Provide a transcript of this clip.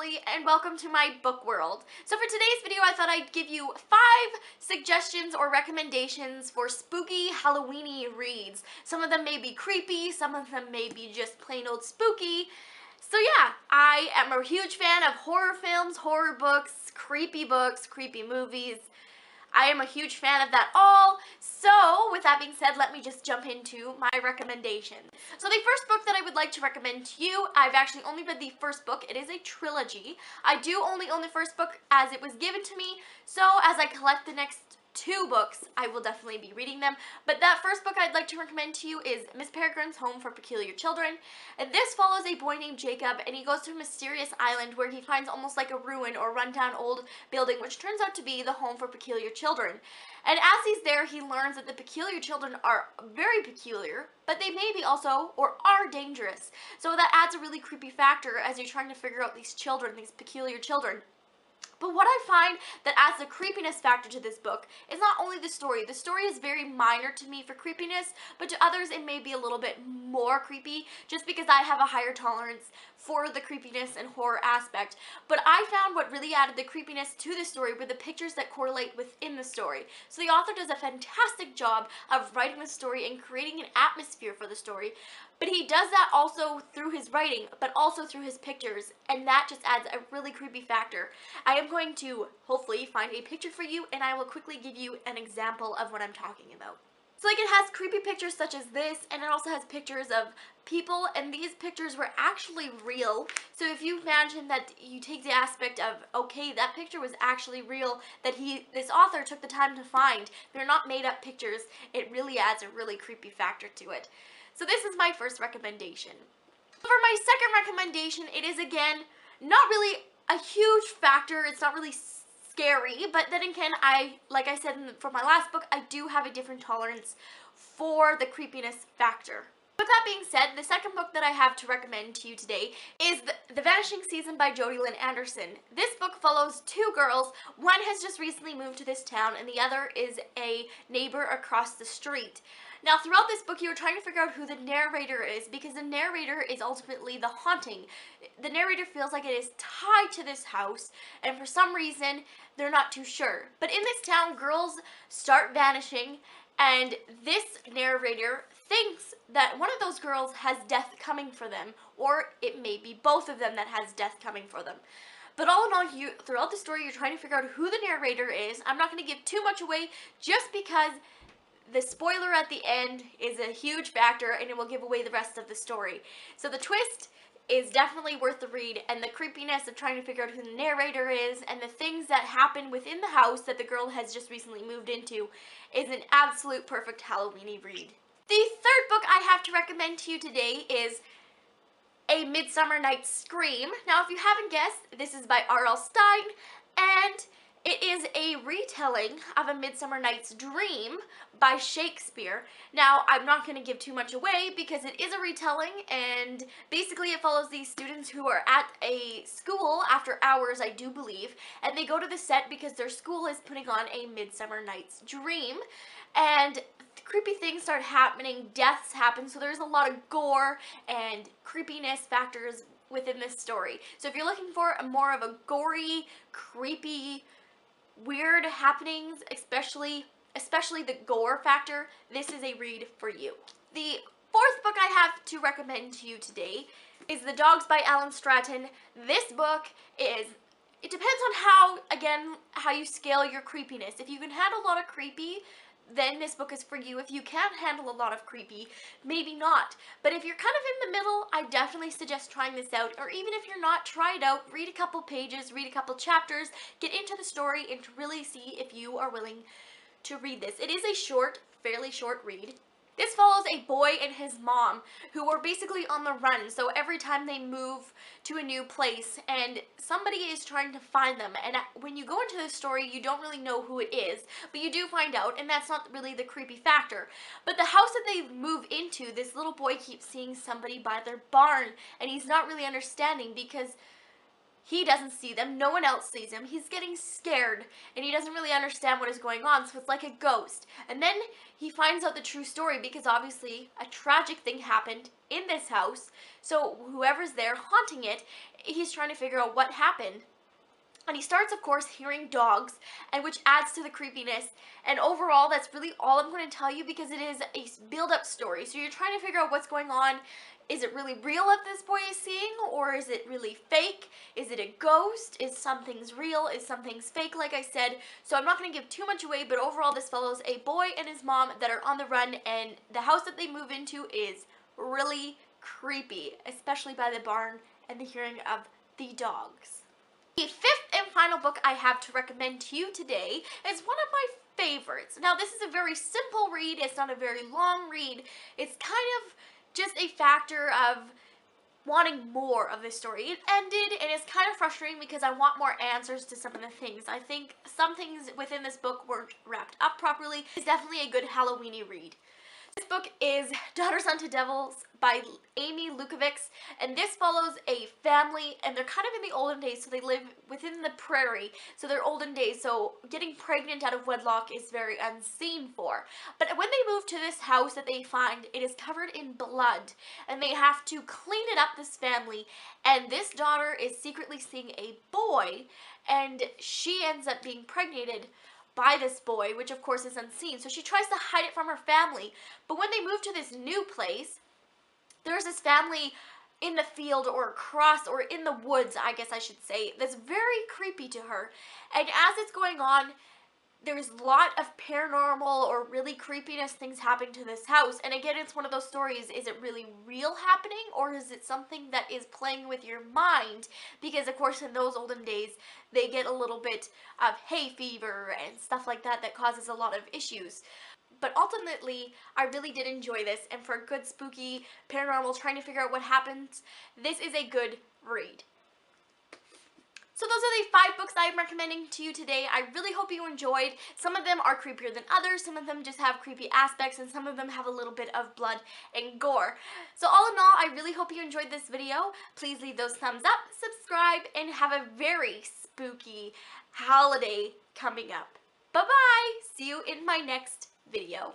Emily, and welcome to my book world. So for today's video, I thought I'd give you 5 suggestions or recommendations for spooky Halloweeny reads. Some of them may be creepy, some of them may be just plain old spooky. So yeah, I am a huge fan of horror films, horror books, creepy movies. I am a huge fan of that all. So with that being said, let me just jump into my recommendations. So the first book that I would like to recommend to you, I've actually only read the first book. It is a trilogy. I do only own the first book as it was given to me. So as I collect the next 2 books, I will definitely be reading them. But that first book I'd like to recommend to you is Miss Peregrine's Home for Peculiar Children. And this follows a boy named Jacob, and he goes to a mysterious island where he finds almost like a ruin or rundown old building, which turns out to be the home for peculiar children. And as he's there, he learns that the peculiar children are very peculiar, but they may be also, or are, dangerous. So that adds a really creepy factor as you're trying to figure out these children, these peculiar children. But what I find that adds a creepiness factor to this book is not only the story. The story is very minor to me for creepiness, but to others it may be a little bit more creepy just because I have a higher tolerance for the creepiness and horror aspect. But I found what really added the creepiness to the story were the pictures that correlate within the story. So the author does a fantastic job of writing the story and creating an atmosphere for the story. But he does that also through his writing, but also through his pictures, and that just adds a really creepy factor. I am going to hopefully find a picture for you, and I will quickly give you an example of what I'm talking about. So like it has creepy pictures such as this, and it also has pictures of people, and these pictures were actually real. So if you imagine that you take the aspect of, okay, that picture was actually real, that this author took the time to find, they're not made up pictures, it really adds a really creepy factor to it. So this is my first recommendation. For my second recommendation, it is again, not really a huge factor, it's not really scary, but then again, like I said for my last book, I do have a different tolerance for the creepiness factor. With that being said, the second book that I have to recommend to you today is The Vanishing Season by Jodi Lynn Anderson. This book follows 2 girls. One has just recently moved to this town, and the other is a neighbor across the street. Now, throughout this book, you're trying to figure out who the narrator is, because the narrator is ultimately the haunting. The narrator feels like it is tied to this house, and for some reason, they're not too sure. But in this town, girls start vanishing, and this narrator thinks that one of those girls has death coming for them, or it may be both of them that has death coming for them. But all in all, throughout the story, you're trying to figure out who the narrator is. I'm not going to give too much away, just because the spoiler at the end is a huge factor, and it will give away the rest of the story. So the twist is definitely worth the read, and the creepiness of trying to figure out who the narrator is and the things that happen within the house that the girl has just recently moved into is an absolute perfect Halloweeny read. The third book I have to recommend to you today is A Midsummer Night's Scream. Now, if you haven't guessed, this is by R.L. Stine, and it is a retelling of A Midsummer Night's Dream by Shakespeare. Now, I'm not going to give too much away because it is a retelling, and basically it follows these students who are at a school after hours, I do believe, and they go to the set because their school is putting on A Midsummer Night's Dream, and creepy things start happening, deaths happen, so there's a lot of gore and creepiness factors within this story. So if you're looking for more of a gory, creepy, weird happenings, especially the gore factor, this is a read for you. The fourth book I have to recommend to you today is The Dogs by Alan Stratton. This book it depends on how you scale your creepiness. If you can handle a lot of creepy, then this book is for you. If you can't handle a lot of creepy, maybe not. But if you're kind of in the middle, I definitely suggest trying this out. Or even if you're not, try it out. Read a couple pages, read a couple chapters, get into the story, and really see if you are willing to read this. It is a short, fairly short read. This follows a boy and his mom who are basically on the run. So every time they move to a new place and somebody is trying to find them, and when you go into the story, you don't really know who it is, but you do find out, and that's not really the creepy factor. But the house that they move into, this little boy keeps seeing somebody by their barn, and he's not really understanding because He doesn't see them. No one else sees him. He's getting scared and he doesn't really understand what is going on. So it's like a ghost. And then he finds out the true story because obviously a tragic thing happened in this house. So whoever's there haunting it, he's trying to figure out what happened. And he starts, of course, hearing dogs, and which adds to the creepiness. And overall, that's really all I'm going to tell you because it is a build-up story. So you're trying to figure out what's going on. Is it really real that this boy is seeing, or is it really fake? Is it a ghost? Is some things real? Is some things fake, like I said? So I'm not going to give too much away, but overall, this follows a boy and his mom that are on the run, and the house that they move into is really creepy, especially by the barn and the hearing of the dogs. The fifth and final book I have to recommend to you today is one of my favorites. Now, this is a very simple read. It's not a very long read. It's kind of just a factor of wanting more of this story. It ended, and it's kind of frustrating because I want more answers to some of the things. I think some things within this book weren't wrapped up properly. It's definitely a good Halloweeny read. This book is Daughters Unto Devils by Amy Lukovics, and this follows a family, and they're kind of in the olden days, so they live within the prairie, so they're olden days, so getting pregnant out of wedlock is very unseen for. But when they move to this house that they find, it is covered in blood, and they have to clean it up, this family, and this daughter is secretly seeing a boy, and she ends up being pregnated by this boy, which of course is unseen. So she tries to hide it from her family. But when they move to this new place, there's this family in the field or across or in the woods, I guess I should say, that's very creepy to her. And as it's going on, there's a lot of paranormal or really creepiness things happening to this house. And again, it's one of those stories, is it really real happening or is it something that is playing with your mind? Because of course in those olden days, they get a little bit of hay fever and stuff like that that causes a lot of issues. But ultimately, I really did enjoy this, and for a good spooky paranormal trying to figure out what happens, this is a good read. So those are the 5 books I'm recommending to you today. I really hope you enjoyed. Some of them are creepier than others, some of them just have creepy aspects, and some of them have a little bit of blood and gore. So all in all, I really hope you enjoyed this video. Please leave those thumbs up, subscribe, and have a very spooky holiday coming up. Bye-bye! See you in my next video.